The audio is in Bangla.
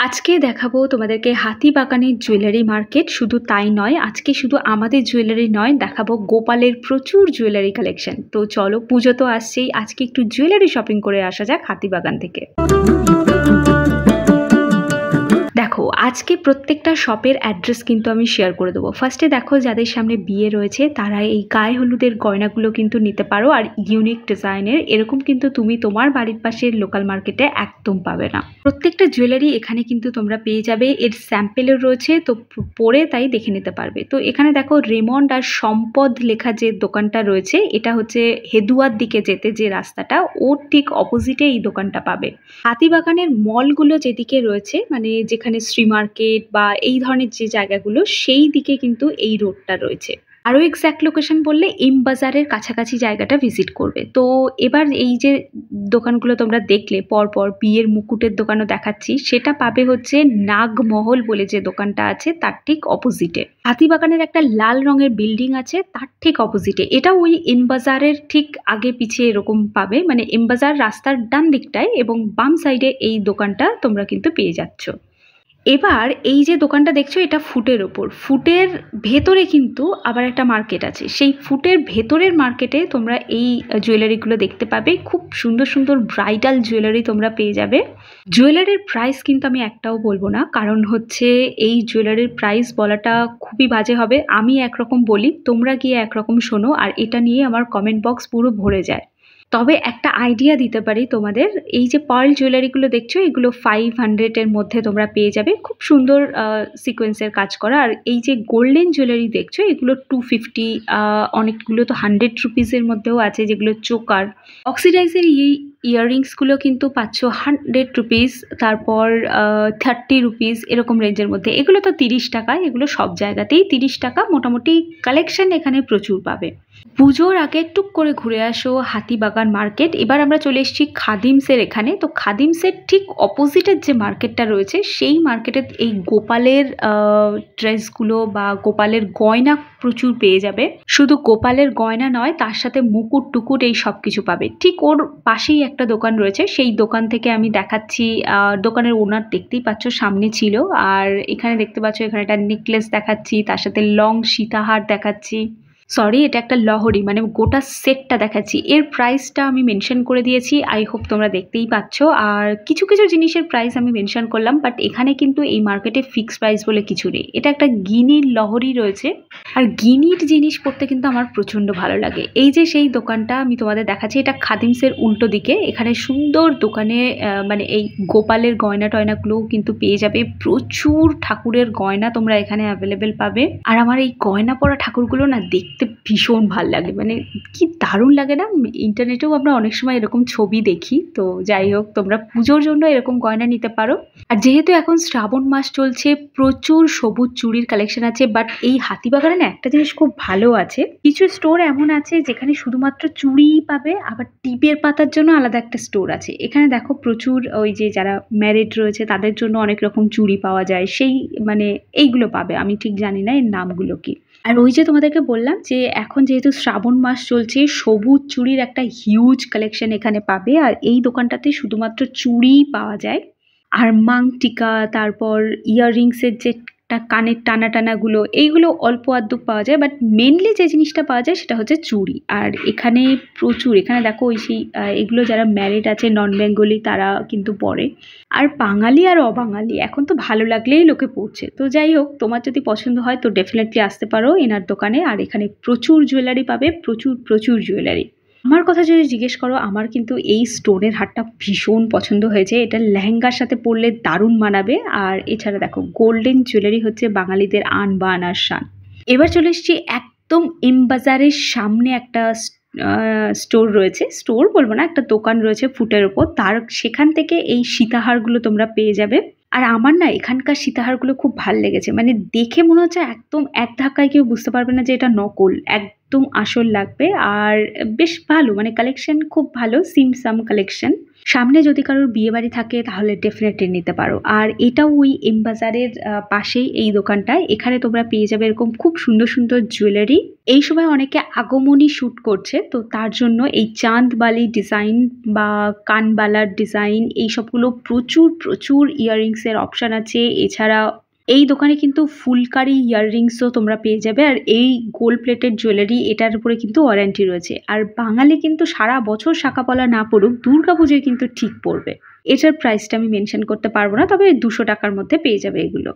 আজকে দেখাবো তোমাদেরকে হাতিবাগানের জুয়েলারি মার্কেট। শুধু তাই নয়, আজকে শুধু আমাদের জুয়েলারি নয়, দেখাবো গোপালের প্রচুর জুয়েলারি কালেকশন। তো চলো, পুজো তো আসছেই, আজকে একটু জুয়েলারি শপিং করে আসা যাক হাতিবাগান থেকে। দেখো, আজকে প্রত্যেকটা শপের অ্যাড্রেস কিন্তু আমি শেয়ার করে দেবো। ফার্স্টে দেখো, যাদের সামনে বিয়ে রয়েছে তারা এই গায়ে হলুদের গয়নাগুলো কিন্তু নিতে পারো, আর ইউনিক ডিজাইনের এরকম কিন্তু তুমি তোমার বাড়ির পাশের লোকাল মার্কেটে একদম পাবে না। প্রত্যেকটা জুয়েলারি এখানে কিন্তু তোমরা পেয়ে যাবে, এর স্যাম্পেলও রয়েছে, তো পরে তাই দেখে নিতে পারবে। তো এখানে দেখো, রেমন্ড আর সম্পদ লেখা যে দোকানটা রয়েছে, এটা হচ্ছে হেদুয়ার দিকে যেতে যে রাস্তাটা, ওর ঠিক অপোজিটে এই দোকানটা পাবে। হাতিবাগানের মলগুলো যেদিকে রয়েছে, মানে যেখানে শ্রী মার্কেট বা এই ধরনের যে জায়গাগুলো, সেই দিকে কিন্তু এই রোডটা রয়েছে। আরও এক্স্যাক্ট লোকেশন বললে এম বাজারের কাছাকাছি জায়গাটা ভিজিট করবে। তো এবার এই যে দোকানগুলো তোমরা দেখলে পরপর, বিয়ের মুকুটের দোকানও দেখাচ্ছি, সেটা পাবে হচ্ছে নাগমহল বলে যে দোকানটা আছে তার ঠিক অপোজিটে। হাতিবাগানের একটা লাল রঙের বিল্ডিং আছে তার ঠিক অপোজিটে, এটা ওই এম বাজারের ঠিক আগে পিছিয়ে এরকম পাবে, মানে এম বাজার রাস্তার ডান দিকটায়, এবং বাম সাইডে এই দোকানটা তোমরা কিন্তু পেয়ে যাচ্ছ। এবার এই যে দোকানটা দেখছো, এটা ফুটের ওপর, ফুটের ভেতরে কিন্তু আবার একটা মার্কেট আছে। সেই ফুটের ভেতরের মার্কেটে তোমরা এই জুয়েলারিগুলো দেখতে পাবে। খুব সুন্দর সুন্দর ব্রাইডাল জুয়েলারি তোমরা পেয়ে যাবে। জুয়েলারির প্রাইস কিন্তু আমি একটাও বলবো না, কারণ হচ্ছে এই জুয়েলারির প্রাইস বলাটা খুবই বাজে হবে। আমি একরকম বলি, তোমরা গিয়ে একরকম শোনো, আর এটা নিয়ে আমার কমেন্ট বক্স পুরো ভরে যায়। তবে একটা আইডিয়া দিতে পারি তোমাদের, এই যে পার্ল জুয়েলারিগুলো দেখছো, এগুলো 500-এর মধ্যে তোমরা পেয়ে যাবে, খুব সুন্দর সিকোয়েন্সের কাজ করা। আর এই যে গোল্ডেন জুয়েলারি দেখছো, এগুলো 250, অনেকগুলো তো 100 রুপিসের মধ্যেও আছে, যেগুলো চোকার। অক্সিডাইজের এই ইয়াররিংসগুলো কিন্তু পাচ্ছ 100 রুপিস, তারপর 30 রুপিস, এরকম রেঞ্জের মধ্যে। এগুলো তো 30 টাকা, এগুলো সব জায়গাতেই 30 টাকা। মোটামুটি কালেকশন এখানে প্রচুর পাবে। পুজোর আগে টুক করে ঘুরে আসো হাতিবাগান মার্কেট। এবার আমরা চলে এসেছি খাদিমসের এখানে। তো খাদিমসের ঠিক অপোজিটের যে মার্কেটটা রয়েছে, সেই মার্কেটে এই গোপালের ড্রেসগুলো বা গোপালের গয়না প্রচুর পেয়ে যাবে। শুধু গোপালের গয়না নয়, তার সাথে মুকুট টুকুট এই সব কিছু পাবে। ঠিক ওর পাশেই একটা দোকান রয়েছে, সেই দোকান থেকে আমি দেখাচ্ছি। দোকানের ওনার দেখতেই পাচ্ছ সামনে ছিল, আর এখানে দেখতে পাচ্ছ এখানে একটা নেকলেস দেখাচ্ছি, তার সাথে লং সীতাহার দেখাচ্ছি। সরি, এটা একটা লহরি, মানে গোটা সেটটা দেখাচ্ছি। এর প্রাইসটা আমি মেনশন করে দিয়েছি, আই হোপ তোমরা দেখতেই পাচ্ছ। আর কিছু কিছু জিনিসের প্রাইস আমি মেনশন করলাম, বাট এখানে কিন্তু এই মার্কেটে ফিক্সড প্রাইস বলে কিছু নেই। এটা একটা গিনির লহরি রয়েছে, আর গিনির জিনিস পড়তে কিন্তু আমার প্রচণ্ড ভালো লাগে। এই যে সেই দোকানটা আমি তোমাদের দেখাচ্ছি, এটা খাদিমসের উল্টো দিকে। এখানে সুন্দর দোকানে মানে এই গোপালের গয়না টয়নাগুলোও কিন্তু পেয়ে যাবে। প্রচুর ঠাকুরের গয়না তোমরা এখানে অ্যাভেলেবেল পাবে। আর আমার এই গয়না পরা ঠাকুরগুলো না দেখতে ভীষণ ভাল লাগে, মানে কি দারুণ লাগে না। ইন্টারনেটেও আমরা অনেক সময় এরকম ছবি দেখি। তো যাই হোক, তোমরা পুজোর জন্য এরকম গয়না নিতে পারো। আর যেহেতু এখন শ্রাবণ মাস চলছে, প্রচুর সবুজ চুড়ির কালেকশন আছে। বাট এই হাতিবাগানে না একটা জিনিস খুব ভালো আছে, কিছু স্টোর এমন আছে যেখানে শুধুমাত্র চুড়িই পাবে, আবার টিপের পাতার জন্য আলাদা একটা স্টোর আছে। এখানে দেখো, প্রচুর ওই যে যারা ম্যারিড রয়েছে তাদের জন্য অনেক রকম চুড়ি পাওয়া যায়, সেই মানে এইগুলো পাবে। আমি ঠিক জানি না এর নামগুলো কি। আর ওই যে তোমাদেরকে বললাম যে এখন যেহেতু শ্রাবণ মাস চলছে, সবুজ চুড়ির একটা হিউজ কালেকশন এখানে পাবে। আর এই দোকানটাতে শুধুমাত্র চুড়িই পাওয়া যায়, আর মাংটিকা, তারপর ইয়াররিংসের যে কানের টানা টানাগুলো, এইগুলো অল্প আধটু পাওয়া যায়। বাট মেনলি যে জিনিসটা পাওয়া যায় সেটা হচ্ছে চুড়ি। আর এখানে প্রচুর, এখানে দেখো ওই সেই এগুলো যারা ম্যারিড আছে, নন বেঙ্গলি, তারা কিন্তু পরে। আর বাঙালি আর অবাঙালি এখন তো ভালো লাগলেই লোকে পড়ছে। তো যাই হোক, তোমার যদি পছন্দ হয় তো ডেফিনেটলি আসতে পারো এনার দোকানে। আর এখানে প্রচুর জুয়েলারি পাবে, প্রচুর প্রচুর জুয়েলারি। আমার কথা যদি জিজ্ঞেস করো, আমার কিন্তু এই স্টোনের হারটা ভীষণ পছন্দ হয়েছে। এটা লেহেঙ্গার সাথে পরলে দারুণ মানাবে। আর এছাড়া দেখো, গোল্ডেন জুয়েলারি হচ্ছে বাঙালিদের আন বান আর শান। এবার চলে এসেছি একদম এম বাজারের সামনে একটা স্টোর রয়েছে, স্টোর বলবো না, একটা দোকান রয়েছে ফুটের ওপর, তার সেখান থেকে এই সীতাহারগুলো তোমরা পেয়ে যাবে। আর আমার না এখানকার সীতাহারগুলো খুব ভাল লেগেছে, মানে দেখে মনে হচ্ছে একদম এক ধাক্কায় কেউ বুঝতে পারবে না যে এটা নকল, একদম আসল লাগবে। আর বেশ ভালো, মানে কালেকশন খুব ভালো, সিমসাম কালেকশন। সামনে যদি কারোর বিয়ে বাড়ি থাকে তাহলে ডেফিনেটলি নিতে পারো। আর এটাও ওই এম বাজারের পাশেই এই দোকানটায়। এখানে তোমরা পেয়ে যাবে এরকম খুব সুন্দর সুন্দর জুয়েলারি। এই সময় অনেকে আগমনী শ্যুট করছে, তো তার জন্য এই চাঁদবালি ডিজাইন বা কানবালার ডিজাইন এই সবগুলো প্রচুর প্রচুর ইয়াররিংসের অপশান আছে। এছাড়া এই দোকানে কিন্তু ফুলকারি ইয়াররিংসও তোমরা পেয়ে যাবে। আর এই গোল্ড প্লেটেড জুয়েলারি এটার উপরে কিন্তু ওয়ারেন্টি রয়েছে। আর বাঙালি কিন্তু সারা বছর শাঁখাপলা না পড়ুক, দুর্গাপুজোয় কিন্তু ঠিক পড়বে। এটার প্রাইসটা আমি মেনশন করতে পারবো না, তবে 200 টাকার মধ্যে পেয়ে যাবে এগুলো।